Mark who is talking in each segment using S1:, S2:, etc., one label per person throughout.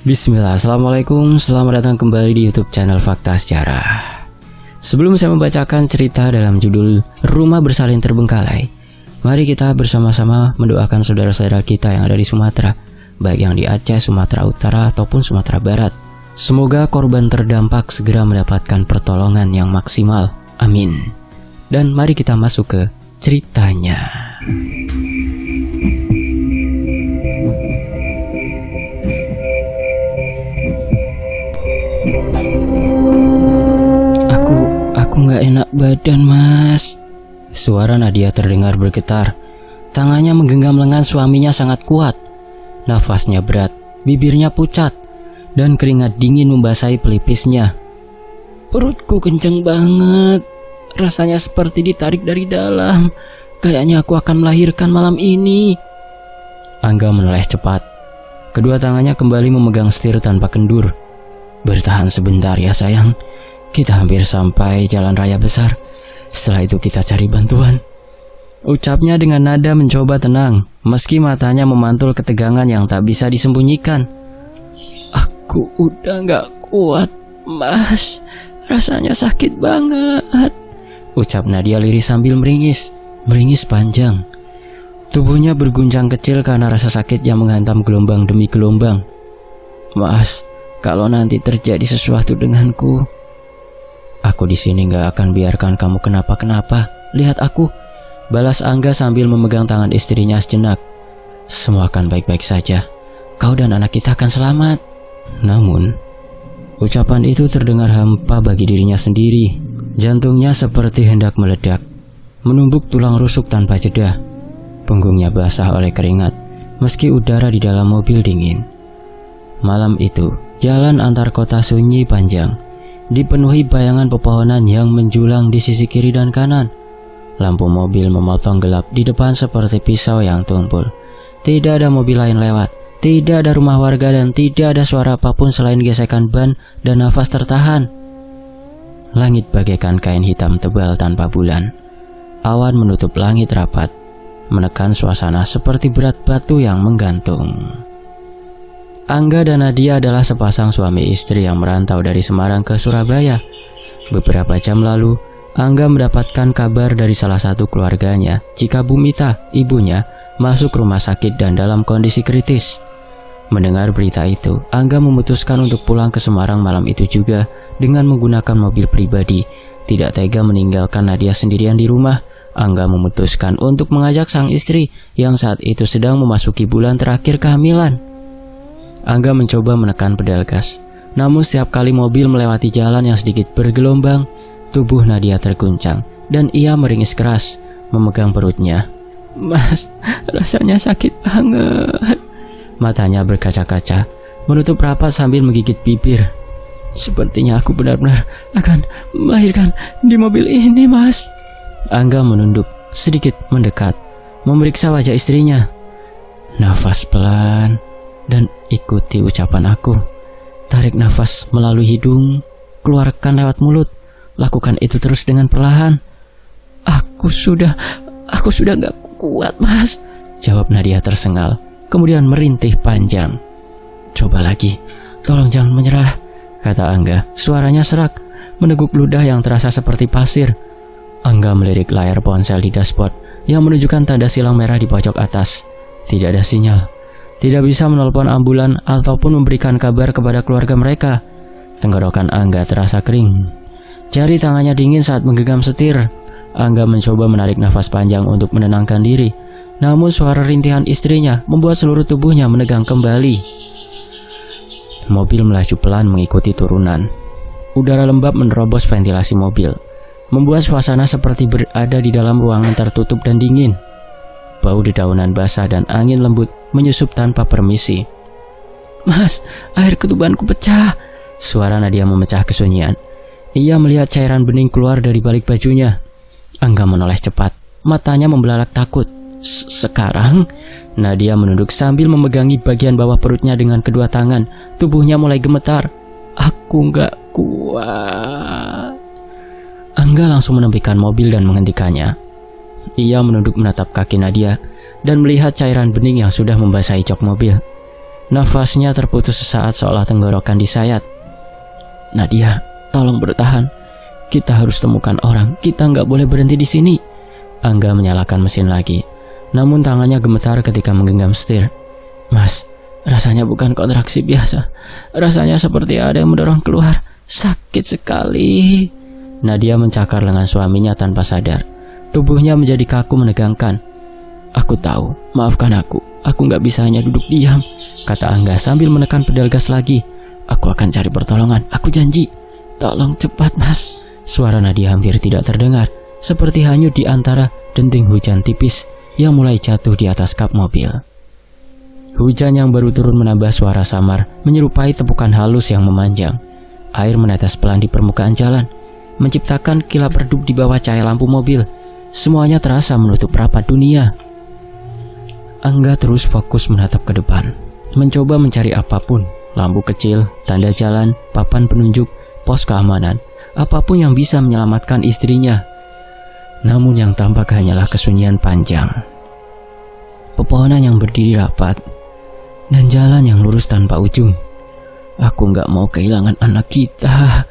S1: Bismillah, Assalamualaikum, selamat datang kembali di YouTube channel Fakta Sejarah. Sebelum saya membacakan cerita dalam judul Rumah Bersalin Terbengkalai, mari kita bersama-sama mendoakan saudara-saudara kita yang ada di Sumatera, baik yang di Aceh, Sumatera Utara ataupun Sumatera Barat. Semoga korban terdampak segera mendapatkan pertolongan yang maksimal. Amin. Dan mari kita masuk ke ceritanya. Aku nggak enak badan, Mas. Suara Nadia terdengar bergetar. Tangannya menggenggam lengan suaminya sangat kuat. Nafasnya berat, bibirnya pucat, dan keringat dingin membasahi pelipisnya. Perutku kenceng banget. Rasanya seperti ditarik dari dalam. Kayaknya aku akan melahirkan malam ini. Angga menoleh cepat. Kedua tangannya kembali memegang setir tanpa kendur. Bertahan sebentar ya sayang. Kita hampir sampai jalan raya besar. Setelah itu kita cari bantuan. Ucapnya dengan nada mencoba tenang, meski matanya memantul ketegangan yang tak bisa disembunyikan. Aku udah gak kuat, Mas. Rasanya sakit banget. Ucap Nadia lirih sambil meringis panjang. Tubuhnya berguncang kecil karena rasa sakit yang menghantam gelombang demi gelombang. Mas, kalau nanti terjadi sesuatu denganku, aku di sini gak akan biarkan kamu kenapa-kenapa. Lihat aku, balas Angga sambil memegang tangan istrinya sejenak. Semua akan baik-baik saja. Kau dan anak kita akan selamat. Namun, ucapan itu terdengar hampa bagi dirinya sendiri. Jantungnya seperti hendak meledak, menumbuk tulang rusuk tanpa jeda. Punggungnya basah oleh keringat, meski udara di dalam mobil dingin. Malam itu, jalan antar kota sunyi panjang, dipenuhi bayangan pepohonan yang menjulang di sisi kiri dan kanan. Lampu mobil memotong gelap di depan seperti pisau yang tumpul. Tidak ada mobil lain lewat, tidak ada rumah warga, dan tidak ada suara apapun selain gesekan ban dan nafas tertahan. Langit bagaikan kain hitam tebal tanpa bulan. Awan menutup langit rapat, menekan suasana seperti berat batu yang menggantung. Angga dan Nadia adalah sepasang suami istri yang merantau dari Semarang ke Surabaya. Beberapa jam lalu, Angga mendapatkan kabar dari salah satu keluarganya jika Bu Mita, ibunya, masuk rumah sakit dan dalam kondisi kritis. Mendengar berita itu, Angga memutuskan untuk pulang ke Semarang malam itu juga dengan menggunakan mobil pribadi. Tidak tega meninggalkan Nadia sendirian di rumah, Angga memutuskan untuk mengajak sang istri yang saat itu sedang memasuki bulan terakhir kehamilan. Angga mencoba menekan pedal gas, namun setiap kali mobil melewati jalan yang sedikit bergelombang, tubuh Nadia terguncang dan ia meringis keras, memegang perutnya. Mas, rasanya sakit banget. Matanya berkaca-kaca, menutup rapat sambil menggigit bibir. Sepertinya aku benar-benar akan melahirkan di mobil ini, Mas. Angga menunduk, sedikit mendekat, memeriksa wajah istrinya. Nafas pelan dan ikuti ucapan aku. Tarik nafas melalui hidung, keluarkan lewat mulut. Lakukan itu terus dengan perlahan. Aku sudah gak kuat, Mas, jawab Nadia tersengal, kemudian merintih panjang. Coba lagi, tolong jangan menyerah, kata Angga. Suaranya serak, meneguk ludah yang terasa seperti pasir. Angga melirik layar ponsel di dashboard yang menunjukkan tanda silang merah di pojok atas. Tidak ada sinyal. Tidak bisa menelpon ambulan ataupun memberikan kabar kepada keluarga mereka. Tenggorokan Angga terasa kering. Jari tangannya dingin saat menggenggam setir. Angga mencoba menarik nafas panjang untuk menenangkan diri. Namun suara rintihan istrinya membuat seluruh tubuhnya menegang kembali. Mobil melaju pelan mengikuti turunan. Udara lembab menerobos ventilasi mobil, membuat suasana seperti berada di dalam ruangan tertutup dan dingin. Bau dedaunan basah dan angin lembut menyusup tanpa permisi. Mas, air ketubanku pecah. Suara Nadia memecah kesunyian. Ia melihat cairan bening keluar dari balik bajunya. Angga menoleh cepat, matanya membelalak takut. Sekarang, Nadia menunduk sambil memegangi bagian bawah perutnya dengan kedua tangan. Tubuhnya mulai gemetar. Aku gak kuat. Angga langsung menepikan mobil dan menghentikannya. Ia menunduk menatap kaki Nadia dan melihat cairan bening yang sudah membasahi jok mobil. Nafasnya terputus sesaat seolah tenggorokan disayat. Nadia, tolong bertahan. Kita harus temukan orang. Kita nggak boleh berhenti di sini. Angga menyalakan mesin lagi. Namun tangannya gemetar ketika menggenggam setir. Mas, rasanya bukan kontraksi biasa. Rasanya seperti ada yang mendorong keluar. Sakit sekali. Nadia mencakar lengan suaminya tanpa sadar. Tubuhnya menjadi kaku menegangkan. Aku tahu, maafkan aku. Aku nggak bisa hanya duduk diam, kata Angga sambil menekan pedal gas lagi. Aku akan cari pertolongan, aku janji. Tolong cepat, Mas. Suara Nadia hampir tidak terdengar, seperti hanyut di antara denting hujan tipis yang mulai jatuh di atas kap mobil. Hujan yang baru turun menambah suara samar, menyerupai tepukan halus yang memanjang. Air menetes pelan di permukaan jalan, menciptakan kilap redup di bawah cahaya lampu mobil. Semuanya terasa menutup rapat dunia. Angga terus fokus menatap ke depan, mencoba mencari apapun, lampu kecil, tanda jalan, papan penunjuk, pos keamanan, apapun yang bisa menyelamatkan istrinya. Namun yang tampak hanyalah kesunyian panjang, pepohonan yang berdiri rapat, dan jalan yang lurus tanpa ujung. Aku gak mau kehilangan anak kita,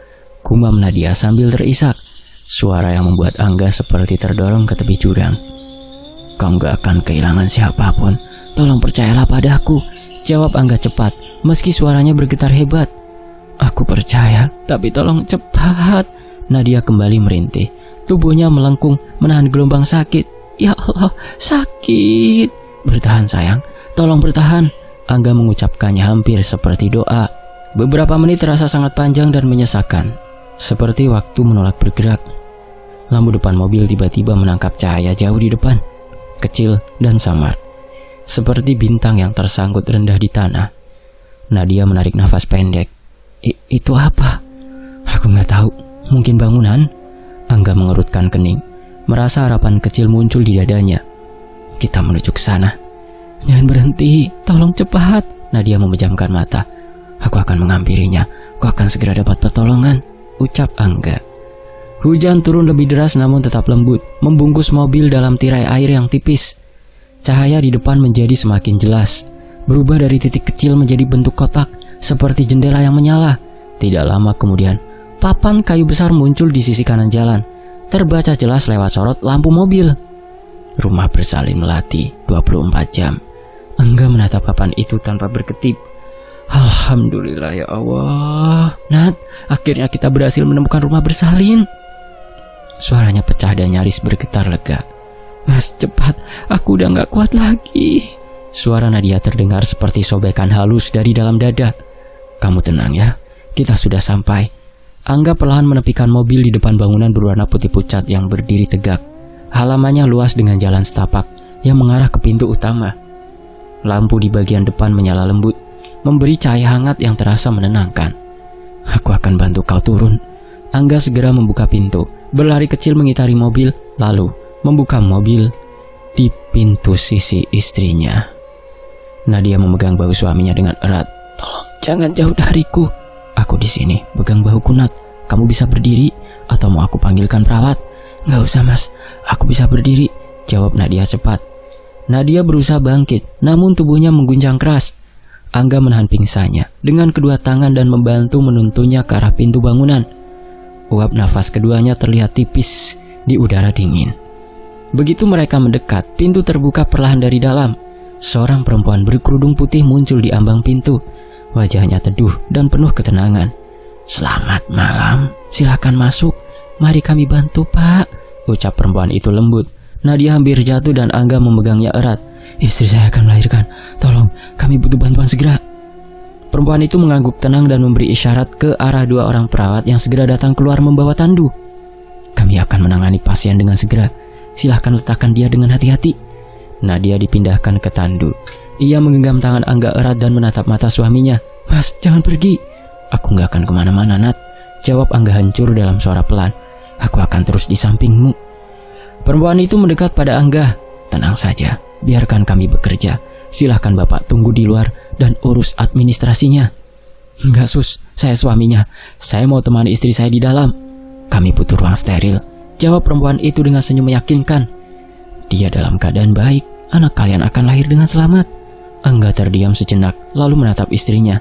S1: gumam Nadia sambil terisak, suara yang membuat Angga seperti terdorong ke tepi jurang. Kau gak akan kehilangan siapapun, tolong percayalah padaku, jawab Angga cepat, meski suaranya bergetar hebat. Aku percaya, tapi tolong cepat. Nadia kembali merintih, tubuhnya melengkung menahan gelombang sakit. Ya Allah, sakit. Bertahan sayang, tolong bertahan. Angga mengucapkannya hampir seperti doa. Beberapa menit terasa sangat panjang dan menyesakan, seperti waktu menolak bergerak. Lampu depan mobil tiba-tiba menangkap cahaya jauh di depan, kecil dan samar, seperti bintang yang tersangkut rendah di tanah. Nadia menarik nafas pendek. Itu apa? Aku nggak tahu. Mungkin bangunan? Angga mengerutkan kening, merasa harapan kecil muncul di dadanya. Kita menuju ke sana. Jangan berhenti, tolong cepat. Nadia memejamkan mata. Aku akan menghampirinya. Aku akan segera dapat pertolongan, ucap Angga. Hujan turun lebih deras namun tetap lembut, membungkus mobil dalam tirai air yang tipis. Cahaya di depan menjadi semakin jelas, berubah dari titik kecil menjadi bentuk kotak, seperti jendela yang menyala. Tidak lama kemudian, papan kayu besar muncul di sisi kanan jalan, terbaca jelas lewat sorot lampu mobil. Rumah bersalin Melati, 24 jam. Angga menatap papan itu tanpa berkedip. Alhamdulillah ya Allah. Nat, akhirnya kita berhasil menemukan rumah bersalin. Suaranya pecah dan nyaris bergetar lega. Mas, cepat, aku udah gak kuat lagi. Suara Nadia terdengar seperti sobekan halus dari dalam dada. Kamu tenang ya, kita sudah sampai. Angga perlahan menepikan mobil di depan bangunan berwarna putih pucat yang berdiri tegak. Halamannya luas dengan jalan setapak yang mengarah ke pintu utama. Lampu di bagian depan menyala lembut, memberi cahaya hangat yang terasa menenangkan. Aku akan bantu kau turun. Angga segera membuka pintu, berlari kecil mengitari mobil, lalu membuka mobil di pintu sisi istrinya. Nadia memegang bahu suaminya dengan erat. Tolong jangan jauh dariku. Aku di sini, pegang bahuku Nat. Kamu bisa berdiri atau mau aku panggilkan perawat? Gak usah mas, aku bisa berdiri, jawab Nadia cepat. Nadia berusaha bangkit, namun tubuhnya mengguncang keras. Angga menahan pingsannya dengan kedua tangan dan membantu menuntunnya ke arah pintu bangunan. Uap nafas keduanya terlihat tipis di udara dingin. Begitu mereka mendekat, pintu terbuka perlahan dari dalam. Seorang perempuan berkerudung putih muncul di ambang pintu. Wajahnya teduh dan penuh ketenangan. Selamat malam, silakan masuk. Mari kami bantu pak, ucap perempuan itu lembut. Nadia hampir jatuh dan Angga memegangnya erat. Istri saya akan melahirkan, tolong, kami butuh bantuan segera. Perempuan itu mengangguk tenang dan memberi isyarat ke arah dua orang perawat yang segera datang keluar membawa tandu. Kami akan menangani pasien dengan segera. Silahkan letakkan dia dengan hati-hati. Nadia dipindahkan ke tandu. Ia menggenggam tangan Angga erat dan menatap mata suaminya. Mas, jangan pergi. Aku gak akan kemana-mana Nat, jawab Angga hancur dalam suara pelan. Aku akan terus di sampingmu. Perempuan itu mendekat pada Angga. Tenang saja, biarkan kami bekerja. Silahkan bapak tunggu di luar dan urus administrasinya. Enggak sus, saya suaminya. Saya mau temani istri saya di dalam. Kami butuh ruang steril, jawab perempuan itu dengan senyum meyakinkan. Dia dalam keadaan baik, anak kalian akan lahir dengan selamat. Angga terdiam sejenak lalu menatap istrinya.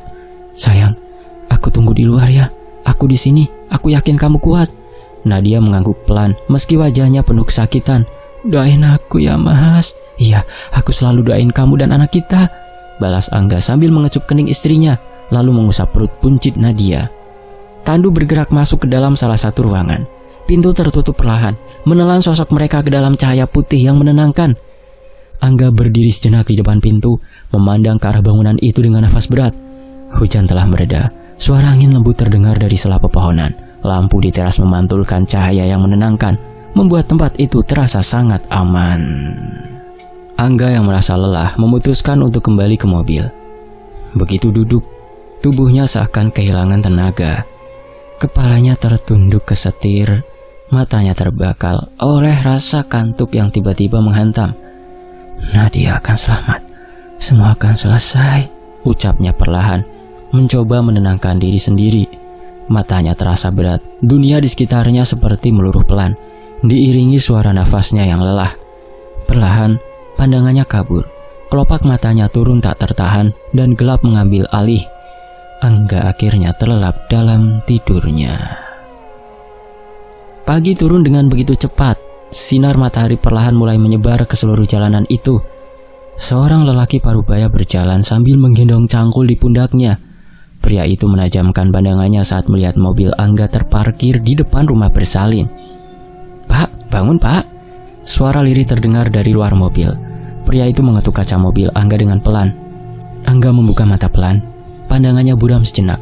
S1: "Sayang, aku tunggu di luar ya. Aku di sini, aku yakin kamu kuat." Nadia mengangguk pelan meski wajahnya penuh kesakitan. "Doain aku ya Mas." "Iya, aku selalu doain kamu dan anak kita," balas Angga sambil mengecup kening istrinya lalu mengusap perut buncit Nadia. Tandu bergerak masuk ke dalam salah satu ruangan. Pintu tertutup perlahan, menelan sosok mereka ke dalam cahaya putih yang menenangkan. Angga berdiri sejenak di depan pintu, memandang ke arah bangunan itu dengan nafas berat. Hujan telah mereda, suara angin lembut terdengar dari sela pepohonan. Lampu di teras memantulkan cahaya yang menenangkan, membuat tempat itu terasa sangat aman. Angga yang merasa lelah memutuskan untuk kembali ke mobil. Begitu duduk, tubuhnya seakan kehilangan tenaga. Kepalanya tertunduk ke setir, matanya terbakal oleh rasa kantuk yang tiba-tiba menghantam. "Nadia akan selamat, semua akan selesai," ucapnya perlahan, mencoba menenangkan diri sendiri. Matanya terasa berat, dunia di sekitarnya seperti meluruh pelan, diiringi suara nafasnya yang lelah. Perlahan, pandangannya kabur, kelopak matanya turun tak tertahan dan gelap mengambil alih. Angga akhirnya terlelap dalam tidurnya. Pagi turun dengan begitu cepat. Sinar matahari perlahan mulai menyebar ke seluruh jalanan itu. Seorang lelaki parubaya berjalan sambil menggendong cangkul di pundaknya. Pria itu menajamkan pandangannya saat melihat mobil Angga terparkir di depan rumah bersalin. "Pak, bangun Pak!" Suara lirih terdengar dari luar mobil. Pria itu mengetuk kaca mobil Angga dengan pelan. Angga membuka mata pelan. Pandangannya buram sejenak.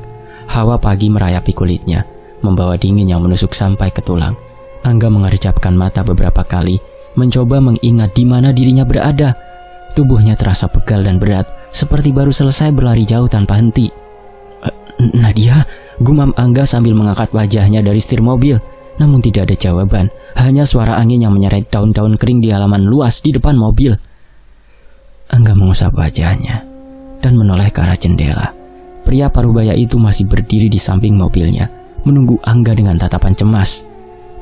S1: Hawa pagi merayapi kulitnya, membawa dingin yang menusuk sampai ke tulang. Angga mengerjapkan mata beberapa kali, mencoba mengingat di mana dirinya berada. Tubuhnya terasa pegal dan berat, seperti baru selesai berlari jauh tanpa henti. "Nadia," gumam Angga sambil mengangkat wajahnya dari setir mobil. Namun tidak ada jawaban, hanya suara angin yang menyeret daun-daun kering di halaman luas di depan mobil. Angga mengusap wajahnya dan menoleh ke arah jendela. Pria parubaya itu masih berdiri di samping mobilnya, menunggu Angga dengan tatapan cemas.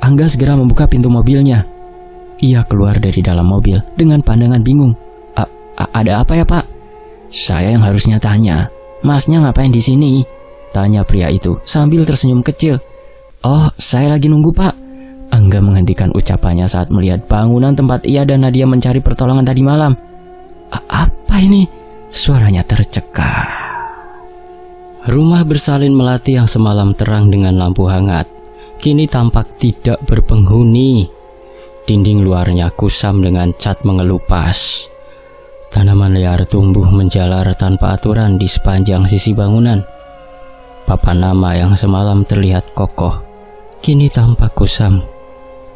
S1: Angga segera membuka pintu mobilnya. Ia keluar dari dalam mobil dengan pandangan bingung. Ada apa ya Pak?" "Saya yang harusnya tanya. Masnya ngapain di sini?" tanya pria itu sambil tersenyum kecil. "Oh, saya lagi nunggu Pak." Angga menghentikan ucapannya saat melihat bangunan tempat ia dan Nadia mencari pertolongan tadi malam. "Apa ini?" Suaranya tercekat. Rumah bersalin melati yang semalam terang dengan lampu hangat, kini tampak tidak berpenghuni. Dinding luarnya kusam dengan cat mengelupas. Tanaman liar tumbuh menjalar tanpa aturan di sepanjang sisi bangunan. Papan nama yang semalam terlihat kokoh, kini tampak kusam.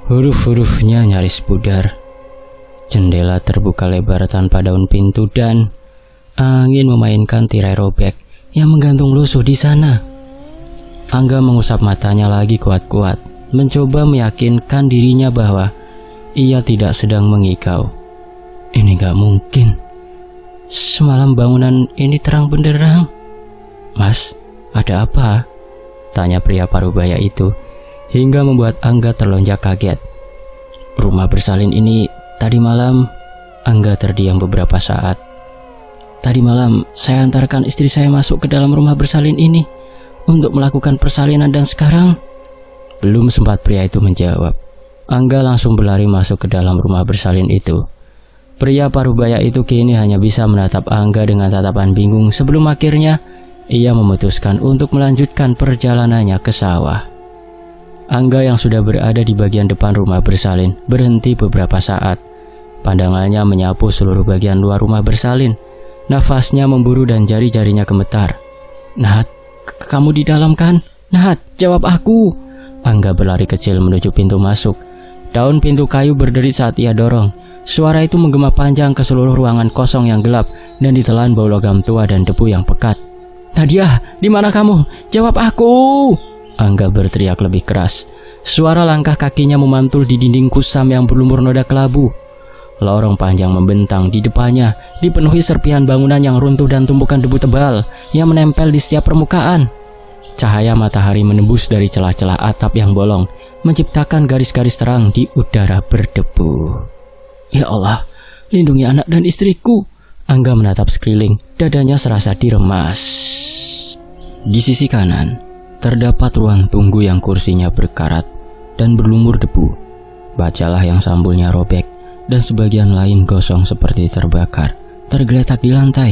S1: Huruf-hurufnya nyaris pudar. Jendela terbuka lebar tanpa daun pintu dan angin memainkan tirai robek yang menggantung lusuh di sana. Angga mengusap matanya lagi kuat-kuat, mencoba meyakinkan dirinya bahwa ia tidak sedang mengigau. Ini gak mungkin. Semalam bangunan ini terang benderang. "Mas, ada apa?" tanya pria parubaya itu, hingga membuat Angga terlonjak kaget. "Rumah bersalin ini tadi malam..." Angga terdiam beberapa saat. "Tadi malam saya antarkan istri saya masuk ke dalam rumah bersalin ini untuk melakukan persalinan dan sekarang..." Belum sempat pria itu menjawab, Angga langsung berlari masuk ke dalam rumah bersalin itu. Pria parubaya itu kini hanya bisa menatap Angga dengan tatapan bingung sebelum akhirnya ia memutuskan untuk melanjutkan perjalanannya ke sawah. Angga yang sudah berada di bagian depan rumah bersalin berhenti beberapa saat. Pandangannya menyapu seluruh bagian luar rumah bersalin. Nafasnya memburu dan jari-jarinya gemetar. "Nat, kamu di dalam kan? Nat, jawab aku!" Angga berlari kecil menuju pintu masuk. Daun pintu kayu berderi saat ia dorong. Suara itu menggema panjang ke seluruh ruangan kosong yang gelap dan ditelan bau logam tua dan debu yang pekat. "Nadia, di mana kamu? Jawab aku!" Angga berteriak lebih keras. Suara langkah kakinya memantul di dinding kusam yang berlumur noda kelabu. Lorong panjang membentang di depannya, dipenuhi serpihan bangunan yang runtuh dan tumpukan debu tebal yang menempel di setiap permukaan. Cahaya matahari menembus dari celah-celah atap yang bolong, menciptakan garis-garis terang di udara berdebu. "Ya Allah, lindungi anak dan istriku!" Angga menatap sekeliling, dadanya serasa diremas. Di sisi kanan, terdapat ruang tunggu yang kursinya berkarat dan berlumur debu. Bacalah yang sambulnya robek dan sebagian lain gosong seperti terbakar, tergeletak di lantai.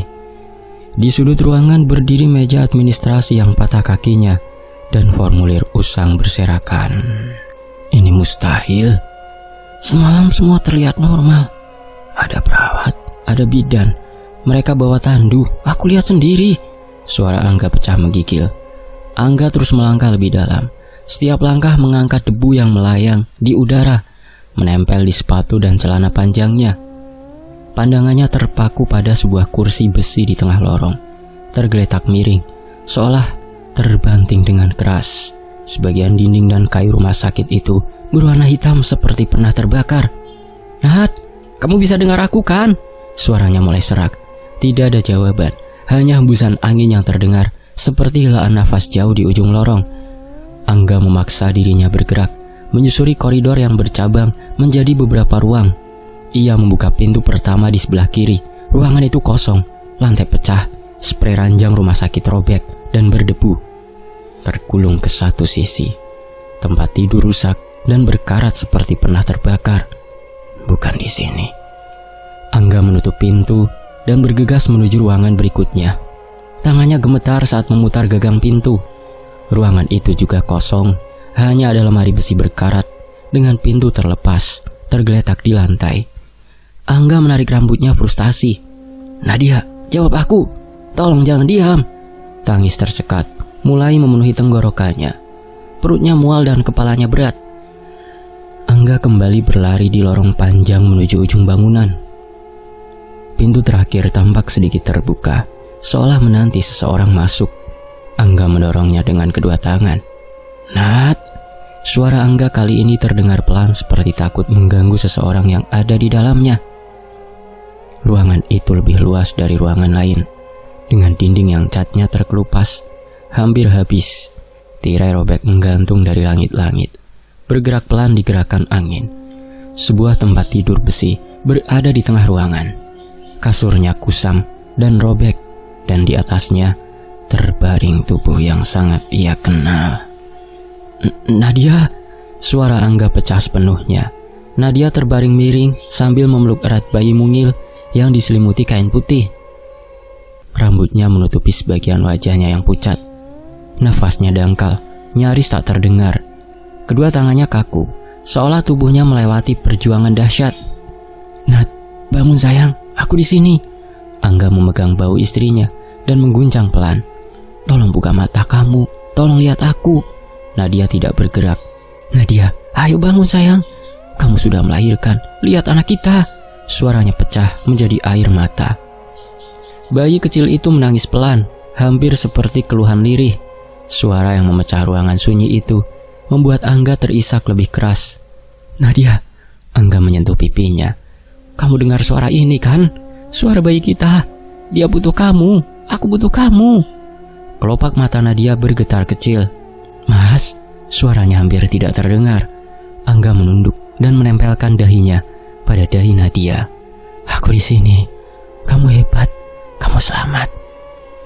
S1: Di sudut ruangan berdiri meja administrasi yang patah kakinya dan formulir usang berserakan. Ini mustahil. Semalam semua terlihat normal. Ada perawat, ada bidan. Mereka bawa tandu, aku lihat sendiri. Suara Angga pecah menggigil. Angga terus melangkah lebih dalam. Setiap langkah mengangkat debu yang melayang di udara, menempel di sepatu dan celana panjangnya. Pandangannya terpaku pada sebuah kursi besi di tengah lorong, tergeletak miring, seolah terbanting dengan keras. Sebagian dinding dan kayu rumah sakit itu berwarna hitam seperti pernah terbakar. "Nat, kamu bisa dengar aku kan?" Suaranya mulai serak. Tidak ada jawaban, hanya hembusan angin yang terdengar seperti helaan nafas jauh di ujung lorong. Angga memaksa dirinya bergerak, menyusuri koridor yang bercabang menjadi beberapa ruang. Ia membuka pintu pertama di sebelah kiri. Ruangan itu kosong, lantai pecah, sprei ranjang rumah sakit robek dan berdebu. Tergulung ke satu sisi, tempat tidur rusak dan berkarat seperti pernah terbakar. Bukan di sini. Angga menutup pintu dan bergegas menuju ruangan berikutnya. Tangannya gemetar saat memutar gagang pintu. Ruangan itu juga kosong, hanya ada lemari besi berkarat dengan pintu terlepas, tergeletak di lantai. Angga menarik rambutnya frustasi. "Nadia, jawab aku. Tolong jangan diam." Tangis tersekat mulai memenuhi tenggorokannya. Perutnya mual dan kepalanya berat. Angga kembali berlari di lorong panjang menuju ujung bangunan. Pintu terakhir tampak sedikit terbuka, seolah menanti seseorang masuk. Angga mendorongnya dengan kedua tangan. "Nat." Suara Angga kali ini terdengar pelan seperti takut mengganggu seseorang yang ada di dalamnya. Ruangan itu lebih luas dari ruangan lain, dengan dinding yang catnya terkelupas, hampir habis. Tirai robek menggantung dari langit-langit, bergerak pelan di gerakan angin. Sebuah tempat tidur besi berada di tengah ruangan. Kasurnya kusam dan robek, dan di atasnya terbaring tubuh yang sangat ia kenal. "Nadia!" Suara Angga pecah sepenuhnya. Nadia terbaring miring sambil memeluk erat bayi mungil yang diselimuti kain putih. Rambutnya menutupi sebagian wajahnya yang pucat. Nafasnya dangkal, nyaris tak terdengar. Kedua tangannya kaku, seolah tubuhnya melewati perjuangan dahsyat. "Nat, bangun sayang, aku di sini." Angga memegang bahu istrinya dan mengguncang pelan. "Tolong buka mata kamu, tolong lihat aku." Nadia tidak bergerak. "Nadia, ayo bangun sayang. Kamu sudah melahirkan, lihat anak kita." Suaranya pecah menjadi air mata. Bayi kecil itu menangis pelan, hampir seperti keluhan lirih. Suara yang memecah ruangan sunyi itu membuat Angga terisak lebih keras. "Nadia." Angga menyentuh pipinya. "Kamu dengar suara ini kan? Suara bayi kita. Dia butuh kamu, aku butuh kamu." Kelopak mata Nadia bergetar kecil. "Mas." Suaranya hampir tidak terdengar. Angga menunduk dan menempelkan dahinya pada dahi Nadia. "Aku di sini. Kamu hebat. Kamu selamat.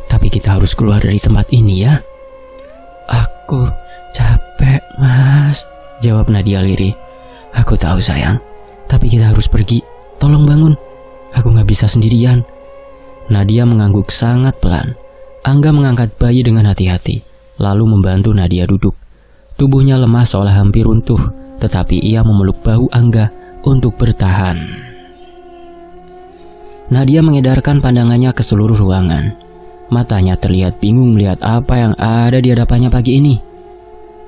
S1: Tapi kita harus keluar dari tempat ini ya." "Aku capek, Mas," jawab Nadia lirih. "Aku tahu sayang, tapi kita harus pergi. Tolong bangun. Aku gak bisa sendirian." Nadia mengangguk sangat pelan. Angga mengangkat bayi dengan hati-hati, lalu membantu Nadia duduk. Tubuhnya lemah seolah hampir runtuh, tetapi ia memeluk bahu Angga untuk bertahan. Nadia mengedarkan pandangannya ke seluruh ruangan. Matanya terlihat bingung melihat apa yang ada di hadapannya pagi ini.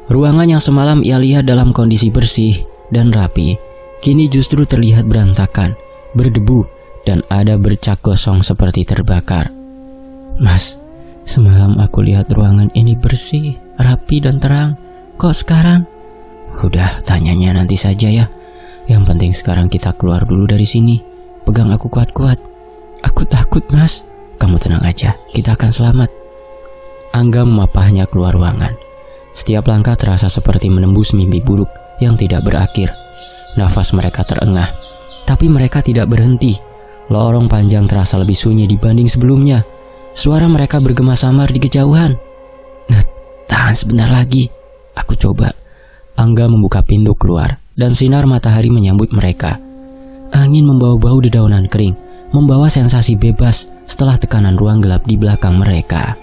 S1: Ruangan yang semalam ia lihat dalam kondisi bersih dan rapi, kini justru terlihat berantakan, berdebu, dan ada bercak gosong seperti terbakar. "Mas, semalam aku lihat ruangan ini bersih, rapi dan terang. Kok sekarang?" "Udah, tanyanya nanti saja ya. Yang penting sekarang kita keluar dulu dari sini. Pegang aku kuat-kuat." "Aku takut, Mas." "Kamu tenang aja, kita akan selamat." Angga memapahnya keluar ruangan. Setiap langkah terasa seperti menembus mimpi buruk yang tidak berakhir. Nafas mereka terengah, tapi mereka tidak berhenti. Lorong panjang terasa lebih sunyi dibanding sebelumnya. Suara mereka bergema samar di kejauhan. Nah, tahan sebentar lagi. Aku coba. Angga membuka pintu keluar dan sinar matahari menyambut mereka. Angin membawa bau dedaunan kering, membawa sensasi bebas setelah tekanan ruang gelap di belakang mereka.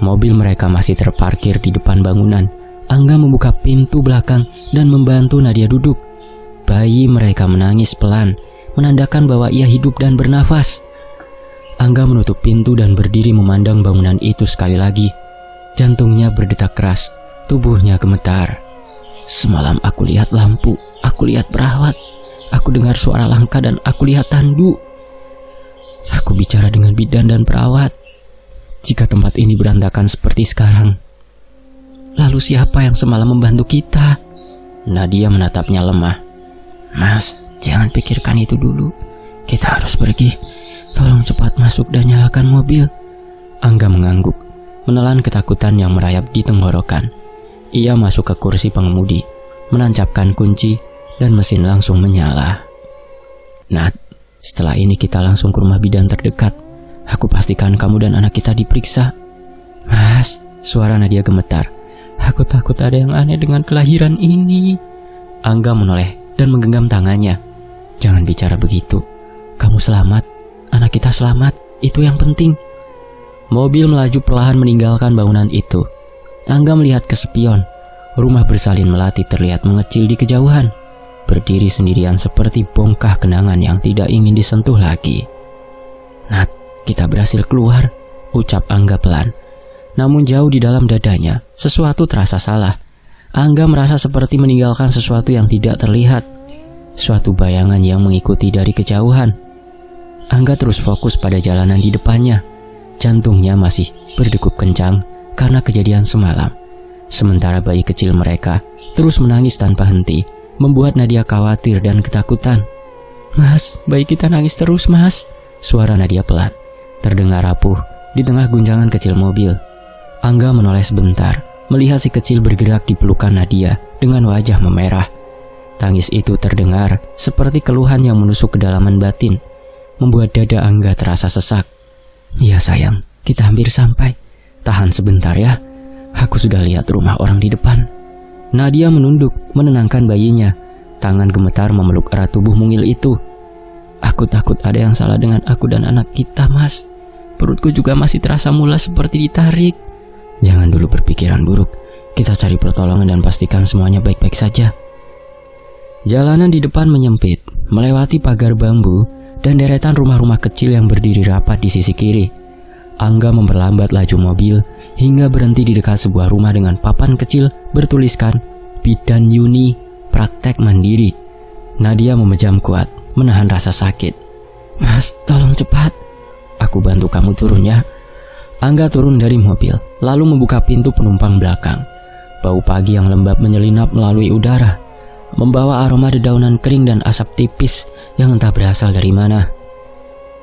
S1: Mobil mereka masih terparkir di depan bangunan. Angga membuka pintu belakang dan membantu Nadia duduk. Bayi mereka menangis pelan, menandakan bahwa ia hidup dan bernafas. Angga menutup pintu dan berdiri memandang bangunan itu sekali lagi. Jantungnya berdetak keras, tubuhnya gemetar. Semalam aku lihat lampu, aku lihat perawat, aku dengar suara langkah dan aku lihat tandu. Aku bicara dengan bidan dan perawat. Jika tempat ini berantakan seperti sekarang, lalu siapa yang semalam membantu kita? Nadia menatapnya lemah. Mas, jangan pikirkan itu dulu. Kita harus pergi. Tolong cepat masuk dan nyalakan mobil. Angga mengangguk, menelan ketakutan yang merayap di tenggorokan. Ia masuk ke kursi pengemudi, menancapkan kunci, dan mesin langsung menyala. Nat, setelah ini kita langsung ke rumah bidan terdekat. Aku pastikan kamu dan anak kita diperiksa. Mas, suara Nadia gemetar. Aku takut ada yang aneh dengan kelahiran ini. Angga menoleh dan menggenggam tangannya. Jangan bicara begitu. Kamu selamat, anak kita selamat, itu yang penting. Mobil melaju perlahan meninggalkan bangunan itu. Angga melihat ke spion. Rumah bersalin melati terlihat mengecil di kejauhan, berdiri sendirian seperti bongkah kenangan yang tidak ingin disentuh lagi. Nat, kita berhasil keluar, ucap Angga pelan. Namun jauh di dalam dadanya, sesuatu terasa salah. Angga merasa seperti meninggalkan sesuatu yang tidak terlihat. Suatu bayangan yang mengikuti dari kejauhan. Angga terus fokus pada jalanan di depannya. Jantungnya masih berdegup kencang karena kejadian semalam. Sementara bayi kecil mereka terus menangis tanpa henti, membuat Nadia khawatir dan ketakutan. Mas, bayi kita nangis terus, Mas. Suara Nadia pelan, terdengar rapuh di tengah guncangan kecil mobil. Angga menoleh sebentar, melihat si kecil bergerak di pelukan Nadia dengan wajah memerah. Tangis itu terdengar seperti keluhan yang menusuk kedalaman batin, membuat dada Angga terasa sesak. Ya sayang, kita hampir sampai. Tahan sebentar ya. Aku sudah lihat rumah orang di depan. Nadia menunduk, menenangkan bayinya. Tangan gemetar memeluk erat tubuh mungil itu. Aku takut ada yang salah dengan aku dan anak kita, Mas. Perutku juga masih terasa mulas seperti ditarik. Jangan dulu berpikiran buruk. Kita cari pertolongan dan pastikan semuanya baik-baik saja. Jalanan di depan menyempit, melewati pagar bambu dan deretan rumah-rumah kecil yang berdiri rapat di sisi kiri. Angga memperlambat laju mobil hingga berhenti di dekat sebuah rumah dengan papan kecil bertuliskan Bidan Yuni, Praktek Mandiri. Nadia memejam kuat, menahan rasa sakit. Mas, tolong cepat. Aku bantu kamu turun ya. Angga turun dari mobil, lalu membuka pintu penumpang belakang. Bau pagi yang lembab menyelinap melalui udara, membawa aroma dedaunan kering dan asap tipis yang entah berasal dari mana.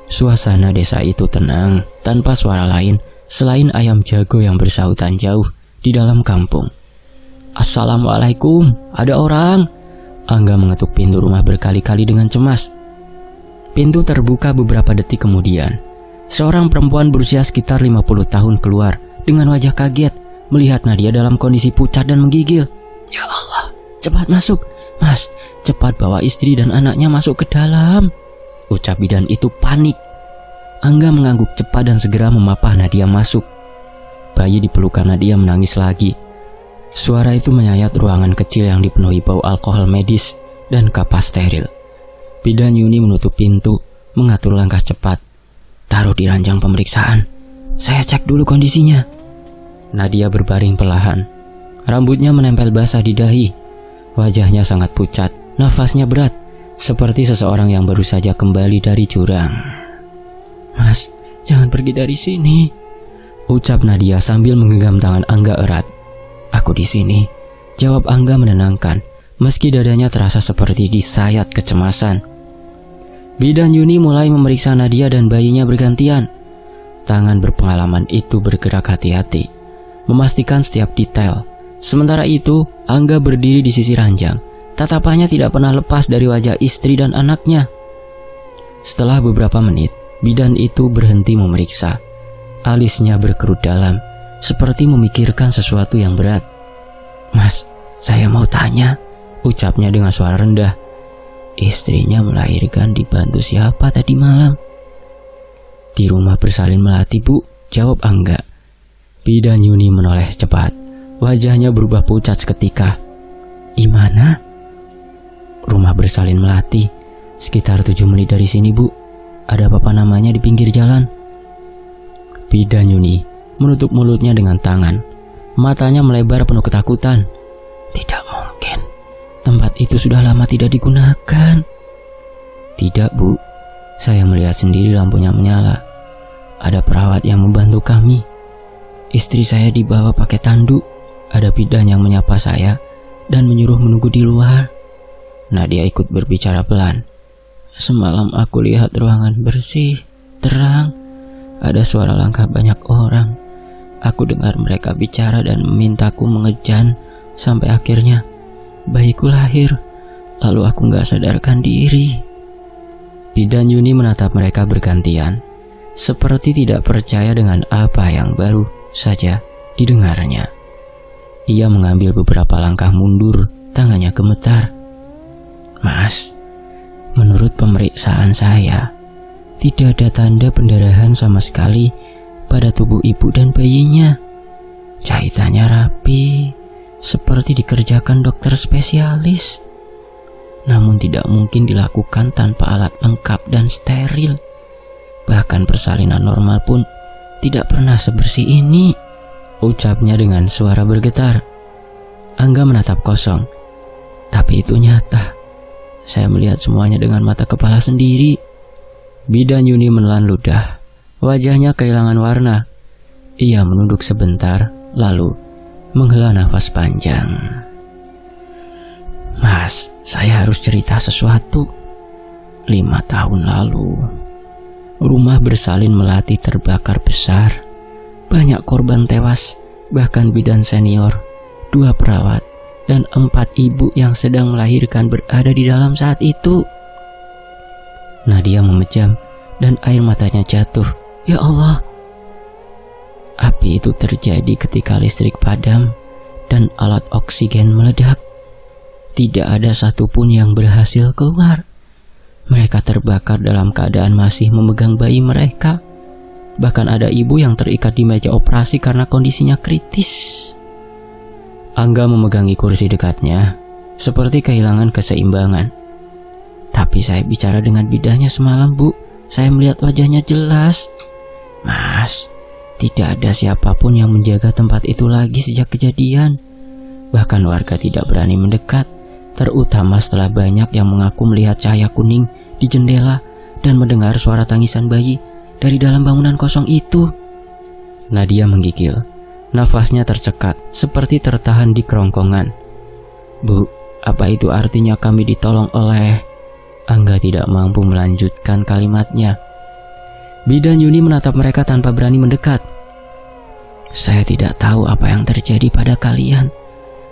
S1: Suasana desa itu tenang, tanpa suara lain selain ayam jago yang bersahutan jauh di dalam kampung. Assalamualaikum, ada orang. Angga mengetuk pintu rumah berkali-kali dengan cemas. Pintu terbuka beberapa detik kemudian. Seorang perempuan berusia sekitar 50 tahun keluar dengan wajah kaget melihat Nadia dalam kondisi pucat dan menggigil. Ya Allah, cepat masuk. Mas, cepat bawa istri dan anaknya masuk ke dalam. Ucap bidan itu panik. Angga mengangguk cepat dan segera memapah Nadia masuk. Bayi di pelukan Nadia menangis lagi. Suara itu menyayat ruangan kecil yang dipenuhi bau alkohol medis dan kapas steril. Bidan Yuni menutup pintu, mengatur langkah cepat. Taruh di ranjang pemeriksaan. Saya cek dulu kondisinya. Nadia berbaring perlahan. Rambutnya menempel basah di dahi. Wajahnya sangat pucat, nafasnya berat, seperti seseorang yang baru saja kembali dari jurang. Mas, jangan pergi dari sini, ucap Nadia sambil menggenggam tangan Angga erat. Aku di sini, jawab Angga menenangkan, meski dadanya terasa seperti disayat kecemasan. Bidan Yuni mulai memeriksa Nadia dan bayinya bergantian. Tangan berpengalaman itu bergerak hati-hati, memastikan setiap detail. Sementara itu, Angga berdiri di sisi ranjang. Tatapannya tidak pernah lepas dari wajah istri dan anaknya. Setelah beberapa menit, bidan itu berhenti memeriksa. Alisnya berkerut dalam, seperti memikirkan sesuatu yang berat. "Mas, saya mau tanya," ucapnya dengan suara rendah. "Istrinya melahirkan dibantu siapa tadi malam?" "Di rumah bersalin melati, Bu," jawab Angga. Bidan Yuni menoleh cepat. Wajahnya berubah pucat seketika. "Gimana?" "Rumah bersalin melati, sekitar 7 menit dari sini, Bu. Ada apa namanya di pinggir jalan." Bidan Yuni menutup mulutnya dengan tangan. Matanya melebar penuh ketakutan. "Tidak mungkin. Tempat itu sudah lama tidak digunakan." "Tidak, Bu. Saya melihat sendiri lampunya menyala. Ada perawat yang membantu kami. Istri saya dibawa pakai tanduk. Ada bidan yang menyapa saya dan menyuruh menunggu di luar." Nadia ikut berbicara pelan. "Semalam aku lihat ruangan bersih, terang. Ada suara langkah banyak orang. Aku dengar mereka bicara dan memintaku mengejan sampai akhirnya bayiku lahir. Lalu aku gak sadarkan diri." Bidan Yuni menatap mereka bergantian, seperti tidak percaya dengan apa yang baru saja didengarnya. Ia mengambil beberapa langkah mundur, tangannya gemetar. "Mas, menurut pemeriksaan saya, tidak ada tanda pendarahan sama sekali pada tubuh ibu dan bayinya. Jahitannya rapi, seperti dikerjakan dokter spesialis. Namun tidak mungkin dilakukan tanpa alat lengkap dan steril. Bahkan persalinan normal pun tidak pernah sebersih ini," ucapnya dengan suara bergetar. Angga menatap kosong. "Tapi itu nyata. Saya melihat semuanya dengan mata kepala sendiri." Bidan Yuni menelan ludah. Wajahnya kehilangan warna. Ia menunduk sebentar, lalu menghela nafas panjang. "Mas, saya harus cerita sesuatu. 5 tahun lalu, rumah bersalin melati terbakar besar. Banyak korban tewas, bahkan bidan senior, 2 perawat, dan 4 ibu yang sedang melahirkan berada di dalam saat itu." Nadia memejam dan air matanya jatuh. "Ya Allah." "Api itu terjadi ketika listrik padam dan alat oksigen meledak. Tidak ada satupun yang berhasil keluar. Mereka terbakar dalam keadaan masih memegang bayi mereka. Bahkan ada ibu yang terikat di meja operasi karena kondisinya kritis." Angga memegangi kursi dekatnya, seperti kehilangan keseimbangan. "Tapi saya bicara dengan bidannya semalam, Bu. Saya melihat wajahnya jelas." "Mas, tidak ada siapapun yang menjaga tempat itu lagi sejak kejadian. Bahkan warga tidak berani mendekat, terutama setelah banyak yang mengaku melihat cahaya kuning di jendela dan mendengar suara tangisan bayi dari dalam bangunan kosong itu." Nadia menggigil. Nafasnya tercekat, seperti tertahan di kerongkongan. "Bu, apa itu artinya kami ditolong oleh..." Angga tidak mampu melanjutkan kalimatnya. Bidan Yuni menatap mereka tanpa berani mendekat. "Saya tidak tahu apa yang terjadi pada kalian,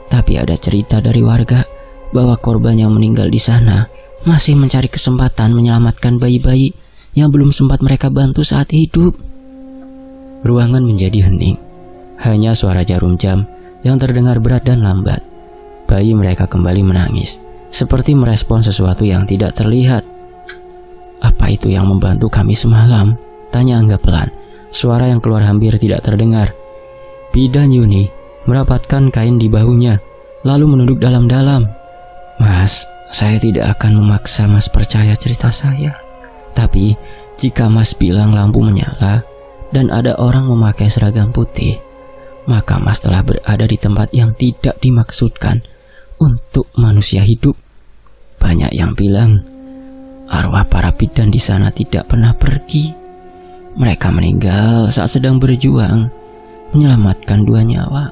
S1: tapi ada cerita dari warga bahwa korban yang meninggal di sana masih mencari kesempatan menyelamatkan bayi-bayi yang belum sempat mereka bantu saat hidup." Ruangan menjadi hening. Hanya suara jarum jam yang terdengar berat dan lambat. Bayi mereka kembali menangis, seperti merespon sesuatu yang tidak terlihat. "Apa itu yang membantu kami semalam?" tanya Angga pelan. Suara yang keluar hampir tidak terdengar. Bidan Yuni merapatkan kain di bahunya, lalu menunduk dalam-dalam. "Mas, saya tidak akan memaksa Mas percaya cerita saya. Tapi jika Mas bilang lampu menyala dan ada orang memakai seragam putih, maka Mas telah berada di tempat yang tidak dimaksudkan untuk manusia hidup. Banyak yang bilang arwah para bidan di sana tidak pernah pergi. Mereka meninggal saat sedang berjuang menyelamatkan 2 nyawa.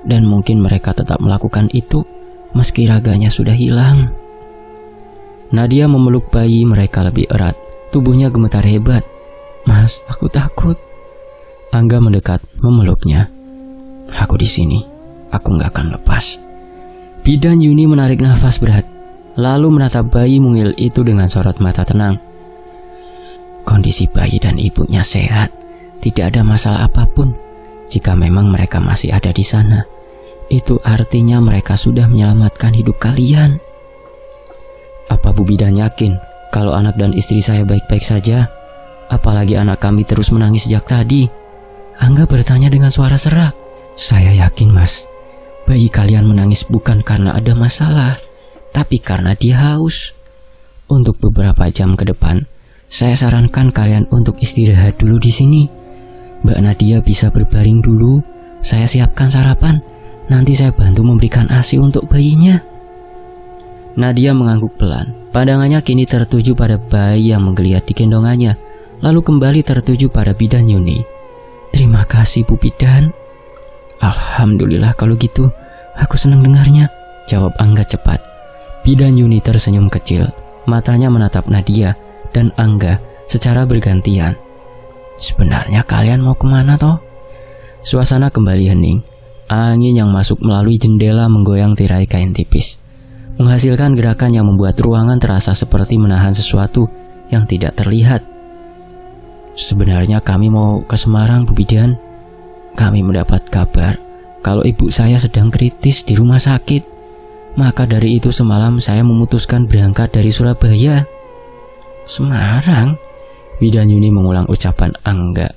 S1: Dan mungkin mereka tetap melakukan itu meski raganya sudah hilang." Nadia memeluk bayi mereka lebih erat. Tubuhnya gemetar hebat. "Mas, aku takut." Angga mendekat memeluknya. "Aku di sini. Aku gak akan lepas." Bidan Yuni menarik nafas berat, lalu menatap bayi mungil itu dengan sorot mata tenang. Kondisi bayi dan ibunya sehat, tidak ada masalah apapun. Jika memang mereka masih ada di sana, itu artinya mereka sudah menyelamatkan hidup kalian. Apa Bu Bidan yakin kalau anak dan istri saya baik-baik saja? Apalagi anak kami terus menangis sejak tadi. Angga bertanya dengan suara serak. Saya yakin Mas, bayi kalian menangis bukan karena ada masalah, tapi karena dia haus. Untuk beberapa jam ke depan, saya sarankan kalian untuk istirahat dulu di sini. Mbak Nadia bisa berbaring dulu. Saya siapkan sarapan. Nanti saya bantu memberikan ASI untuk bayinya. Nadia mengangguk pelan. Pandangannya kini tertuju pada bayi yang menggeliat di gendongannya, lalu kembali tertuju pada Bidan Yuni. Terima kasih Bu Bidan. Alhamdulillah kalau gitu, aku senang dengarnya, jawab Angga cepat. Bidan Yuni tersenyum kecil. Matanya menatap Nadia dan Angga secara bergantian. Sebenarnya kalian mau kemana toh? Suasana kembali hening. Angin yang masuk melalui jendela menggoyang tirai kain tipis, menghasilkan gerakan yang membuat ruangan terasa seperti menahan sesuatu yang tidak terlihat. Sebenarnya kami mau ke Semarang, Bu Bidan. Kami mendapat kabar kalau ibu saya sedang kritis di rumah sakit. Maka dari itu semalam saya memutuskan berangkat dari Surabaya. Semarang? Bidan Yuni mengulang ucapan Angga.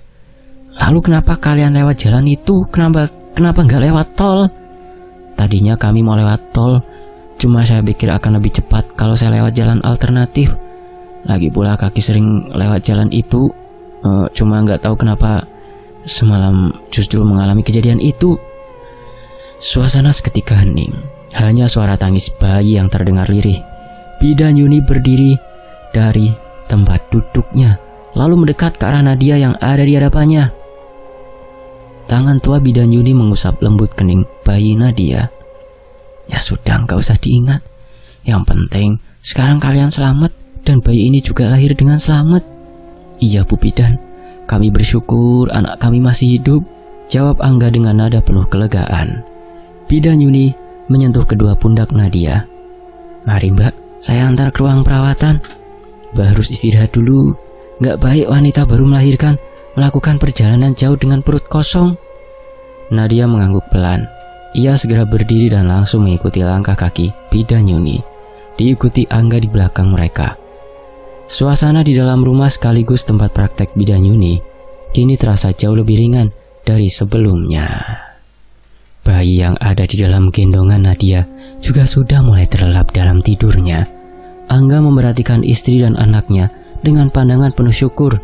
S1: Lalu kenapa kalian lewat jalan itu? Kenapa nggak lewat tol? Tadinya kami mau lewat tol, cuma saya pikir akan lebih cepat kalau saya lewat jalan alternatif. Lagi pula kaki sering lewat jalan itu, cuma nggak tahu kenapa semalam justru mengalami kejadian itu. Suasana seketika hening. Hanya suara tangis bayi yang terdengar lirih. Bidan Yuni berdiri dari tempat duduknya, lalu mendekat ke arah Nadia yang ada di hadapannya. Tangan tua Bidan Yuni mengusap lembut kening bayi Nadia. Ya sudah, gak usah diingat. Yang penting sekarang kalian selamat dan bayi ini juga lahir dengan selamat. Iya Bu Bidan, kami bersyukur anak kami masih hidup, jawab Angga dengan nada penuh kelegaan. Bidan Yuni menyentuh kedua pundak Nadia. Mari Mbak, saya antar ke ruang perawatan. Mbak harus istirahat dulu. Gak baik wanita baru melahirkan melakukan perjalanan jauh dengan perut kosong. Nadia mengangguk pelan. Ia segera berdiri dan langsung mengikuti langkah kaki Bidan Yuni, diikuti Angga di belakang mereka. Suasana di dalam rumah sekaligus tempat praktek Bidan Yuni kini terasa jauh lebih ringan dari sebelumnya. Bayi yang ada di dalam gendongan Nadia juga sudah mulai terlelap dalam tidurnya. Angga memerhatikan istri dan anaknya dengan pandangan penuh syukur.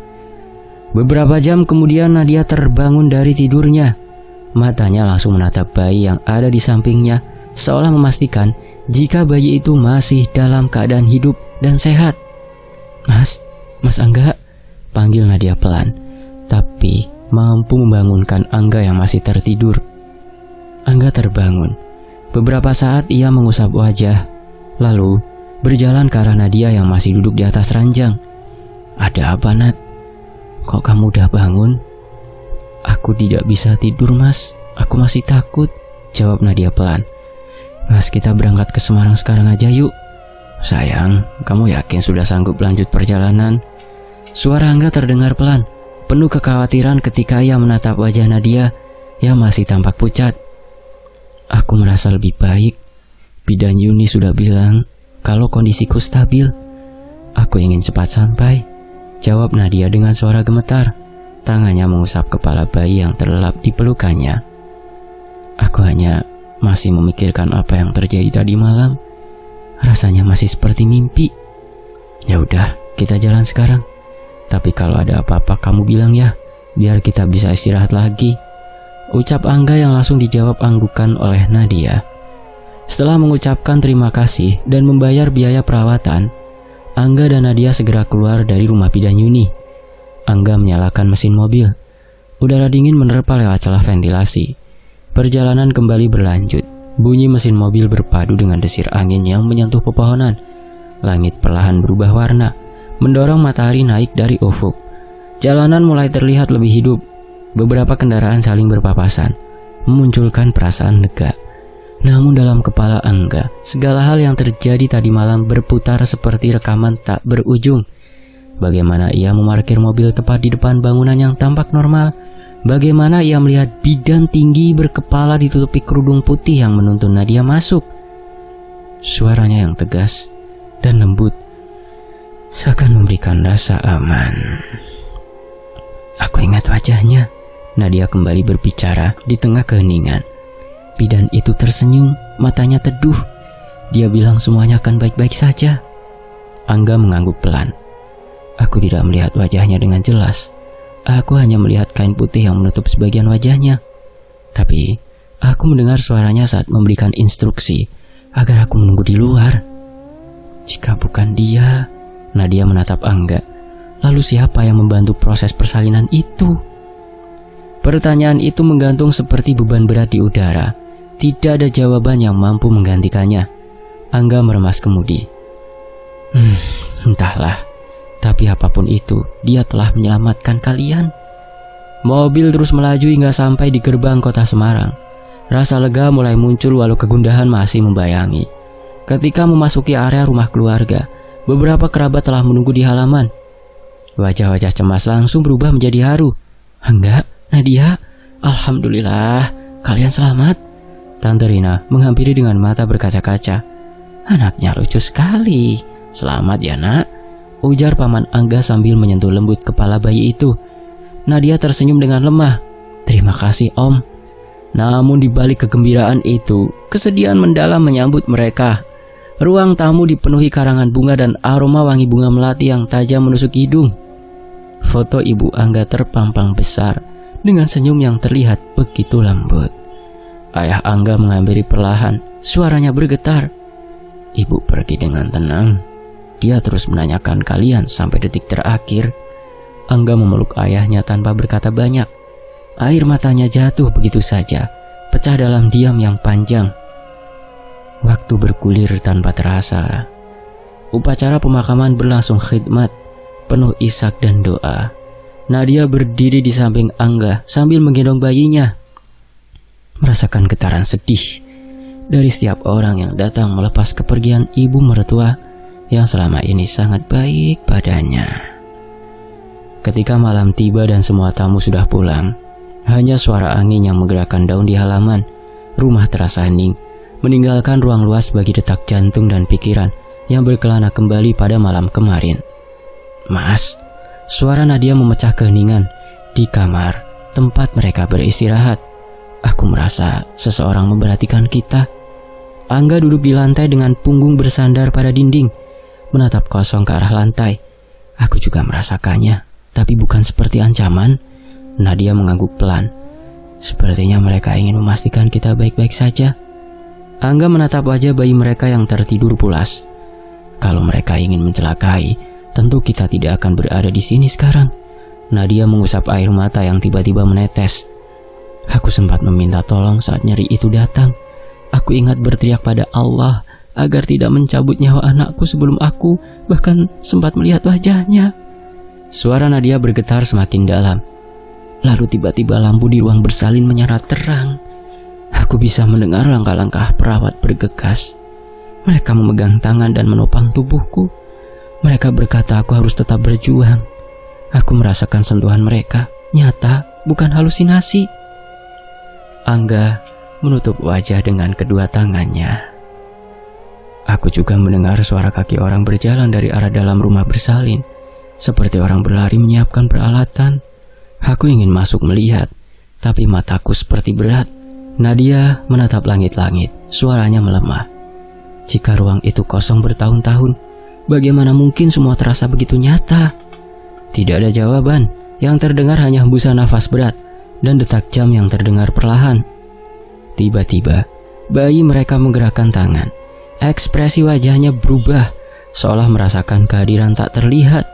S1: Beberapa jam kemudian Nadia terbangun dari tidurnya. Matanya langsung menatap bayi yang ada di sampingnya, seolah memastikan jika bayi itu masih dalam keadaan hidup dan sehat. Mas Angga, panggil Nadia pelan, tapi mampu membangunkan Angga yang masih tertidur. Angga terbangun. Beberapa saat ia mengusap wajah, lalu berjalan ke arah Nadia yang masih duduk di atas ranjang. Ada apa, Nat? Kok kamu udah bangun? Aku tidak bisa tidur, Mas. Aku masih takut, jawab Nadia pelan. Mas, kita berangkat ke Semarang sekarang aja yuk. Sayang, kamu yakin sudah sanggup lanjut perjalanan? Suara Angga terdengar pelan, penuh kekhawatiran ketika ia menatap wajah Nadia yang masih tampak pucat. Aku merasa lebih baik. Bidan Yuni sudah bilang kalau kondisiku stabil. Aku ingin cepat sampai, jawab Nadia dengan suara gemetar. Tangannya mengusap kepala bayi yang terlelap di pelukannya. Aku hanya masih memikirkan apa yang terjadi tadi malam. Rasanya masih seperti mimpi. Ya udah, kita jalan sekarang. Tapi kalau ada apa-apa kamu bilang ya, biar kita bisa istirahat lagi, ucap Angga yang langsung dijawab anggukan oleh Nadia. Setelah mengucapkan terima kasih dan membayar biaya perawatan, Angga dan Nadia segera keluar dari rumah Bidan Yuni. Angga menyalakan mesin mobil. Udara dingin menerpa lewat celah ventilasi. Perjalanan kembali berlanjut. Bunyi mesin mobil berpadu dengan desir angin yang menyentuh pepohonan. Langit perlahan berubah warna, mendorong matahari naik dari ufuk. Jalanan mulai terlihat lebih hidup. Beberapa kendaraan saling berpapasan, memunculkan perasaan lega. Namun dalam kepala Angga, segala hal yang terjadi tadi malam berputar seperti rekaman tak berujung. Bagaimana ia memarkir mobil tepat di depan bangunan yang tampak normal. Bagaimana ia melihat bidan tinggi berkepala ditutupi kerudung putih yang menuntun Nadia masuk. Suaranya yang tegas dan lembut seakan memberikan rasa aman. Aku ingat wajahnya. Nadia kembali berbicara di tengah keheningan. Bidan itu tersenyum, matanya teduh. Dia bilang semuanya akan baik-baik saja. Angga mengangguk pelan. Aku tidak melihat wajahnya dengan jelas. Aku hanya melihat kain putih yang menutup sebagian wajahnya. Tapi aku mendengar suaranya saat memberikan instruksi agar aku menunggu di luar. Jika bukan dia, Nadia menatap Angga. Lalu siapa yang membantu proses persalinan itu? Pertanyaan itu menggantung seperti beban berat di udara. Tidak ada jawaban yang mampu menggantikannya. Angga meremas kemudi. Entahlah. Tapi apapun itu, dia telah menyelamatkan kalian. Mobil terus melaju hingga sampai di gerbang kota Semarang. Rasa lega mulai muncul walau kegundahan masih membayangi. Ketika memasuki area rumah keluarga, beberapa kerabat telah menunggu di halaman. Wajah-wajah cemas langsung berubah menjadi haru. Angga, Nadia, alhamdulillah, kalian selamat. Tante Rina menghampiri dengan mata berkaca-kaca. Anaknya lucu sekali. Selamat ya nak, ujar paman Angga sambil menyentuh lembut kepala bayi itu. Nadia tersenyum dengan lemah. Terima kasih om. Namun di balik kegembiraan itu, kesedihan mendalam menyambut mereka. Ruang tamu dipenuhi karangan bunga dan aroma wangi bunga melati yang tajam menusuk hidung. Foto ibu Angga terpampang besar dengan senyum yang terlihat begitu lembut. Ayah Angga menghampiri perlahan, suaranya bergetar. Ibu pergi dengan tenang. Dia terus menanyakan kalian sampai detik terakhir. Angga memeluk ayahnya tanpa berkata banyak. Air matanya jatuh begitu saja, pecah dalam diam yang panjang. Waktu bergulir tanpa terasa. Upacara pemakaman berlangsung khidmat, penuh isak dan doa. Nadia berdiri di samping Angga sambil menggendong bayinya. Merasakan getaran sedih dari setiap orang yang datang melepas kepergian ibu mertua yang selama ini sangat baik padanya. Ketika malam tiba dan semua tamu sudah pulang, hanya suara angin yang menggerakkan daun di halaman. Rumah terasa hening, meninggalkan ruang luas bagi detak jantung dan pikiran yang berkelana kembali pada malam kemarin. Mas, suara Nadia memecah keheningan di kamar tempat mereka beristirahat. Aku merasa seseorang memperhatikan kita. Angga duduk di lantai dengan punggung bersandar pada dinding, menatap kosong ke arah lantai. Aku juga merasakannya, tapi bukan seperti ancaman. Nadia mengangguk pelan. Sepertinya mereka ingin memastikan kita baik-baik saja. Angga menatap wajah bayi mereka yang tertidur pulas. Kalau mereka ingin mencelakai, tentu kita tidak akan berada di sini sekarang. Nadia mengusap air mata yang tiba-tiba menetes. Aku sempat meminta tolong saat nyeri itu datang. Aku ingat berteriak pada Allah agar tidak mencabut nyawa anakku sebelum aku bahkan sempat melihat wajahnya. Suara Nadia bergetar semakin dalam. Lalu tiba-tiba lampu di ruang bersalin menyala terang. Aku bisa mendengar langkah-langkah perawat bergegas. Mereka memegang tangan dan menopang tubuhku. Mereka berkata aku harus tetap berjuang. Aku merasakan sentuhan mereka, nyata, bukan halusinasi. Angga menutup wajah dengan kedua tangannya. Aku juga mendengar suara kaki orang berjalan dari arah dalam rumah bersalin, seperti orang berlari menyiapkan peralatan. Aku ingin masuk melihat, tapi mataku seperti berat. Nadia menatap langit-langit, suaranya melemah. Jika ruang itu kosong bertahun-tahun, bagaimana mungkin semua terasa begitu nyata? Tidak ada jawaban, yang terdengar hanya hembusan nafas berat dan detak jam yang terdengar perlahan. Tiba-tiba, bayi mereka menggerakkan tangan. Ekspresi wajahnya berubah, seolah merasakan kehadiran tak terlihat.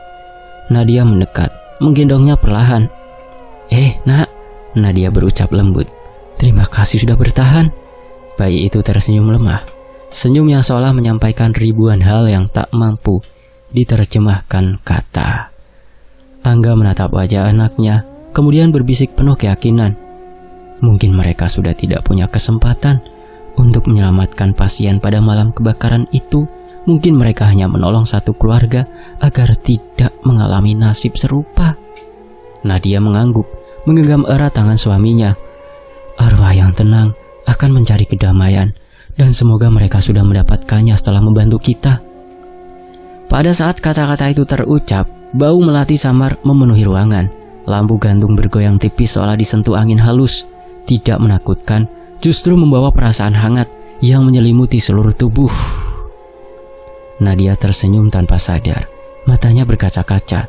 S1: Nadia mendekat, menggendongnya perlahan. Nak, Nadia berucap lembut. Terima kasih sudah bertahan. Bayi itu tersenyum lemah. Senyum yang seolah menyampaikan ribuan hal yang tak mampu diterjemahkan kata. Angga menatap wajah anaknya, kemudian berbisik penuh keyakinan. Mungkin mereka sudah tidak punya kesempatan untuk menyelamatkan pasien pada malam kebakaran itu. Mungkin mereka hanya menolong satu keluarga agar tidak mengalami nasib serupa. Nadia mengangguk, menggenggam erat tangan suaminya. Arwah yang tenang akan mencari kedamaian, dan semoga mereka sudah mendapatkannya setelah membantu kita. Pada saat kata-kata itu terucap, bau melati samar memenuhi ruangan. Lampu gantung bergoyang tipis seolah disentuh angin halus. Tidak menakutkan, justru membawa perasaan hangat yang menyelimuti seluruh tubuh. Nadia tersenyum tanpa sadar, matanya berkaca-kaca.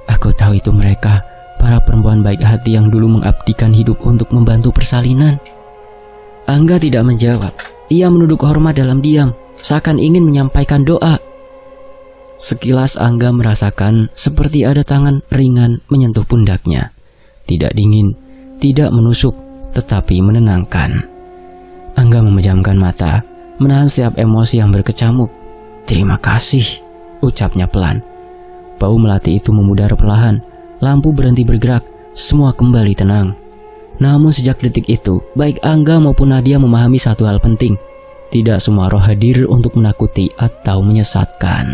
S1: Aku tahu itu mereka, para perempuan baik hati yang dulu mengabdikan hidup untuk membantu persalinan. Angga tidak menjawab. Ia menunduk hormat dalam diam, seakan ingin menyampaikan doa. Sekilas Angga merasakan seperti ada tangan ringan menyentuh pundaknya. Tidak dingin, tidak menusuk, tetapi menenangkan. Angga memejamkan mata, menahan setiap emosi yang berkecamuk. Terima kasih, ucapnya pelan. Bau melati itu memudar perlahan, lampu berhenti bergerak, semua kembali tenang. Namun sejak detik itu, baik Angga maupun Nadia memahami satu hal penting. Tidak semua roh hadir untuk menakuti atau menyesatkan.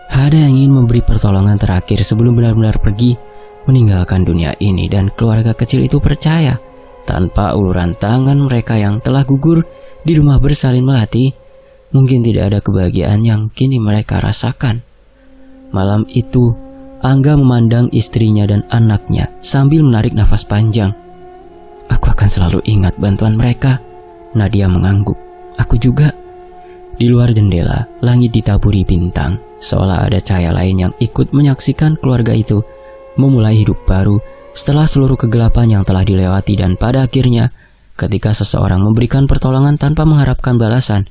S1: Ada yang ingin memberi pertolongan terakhir sebelum benar-benar pergi, meninggalkan dunia ini, dan keluarga kecil itu percaya, tanpa uluran tangan mereka yang telah gugur di rumah bersalin melati, mungkin tidak ada kebahagiaan yang kini mereka rasakan. Malam itu, Angga memandang istrinya dan anaknya sambil menarik nafas panjang. Aku akan selalu ingat bantuan mereka. Nadia mengangguk. Aku juga. Di luar jendela, langit ditaburi bintang, seolah ada cahaya lain yang ikut menyaksikan keluarga itu memulai hidup baru setelah seluruh kegelapan yang telah dilewati, dan pada akhirnya, ketika seseorang memberikan pertolongan tanpa mengharapkan balasan,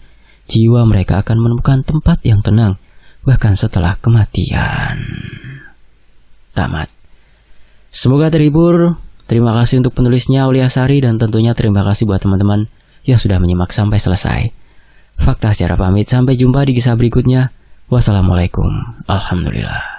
S1: jiwa mereka akan menemukan tempat yang tenang, bahkan setelah kematian. Tamat. Semoga terhibur. Terima kasih untuk penulisnya Aulia Sari, dan tentunya terima kasih buat teman-teman yang sudah menyimak sampai selesai. Fakta secara pamit, sampai jumpa di kisah berikutnya. Wassalamualaikum. Alhamdulillah.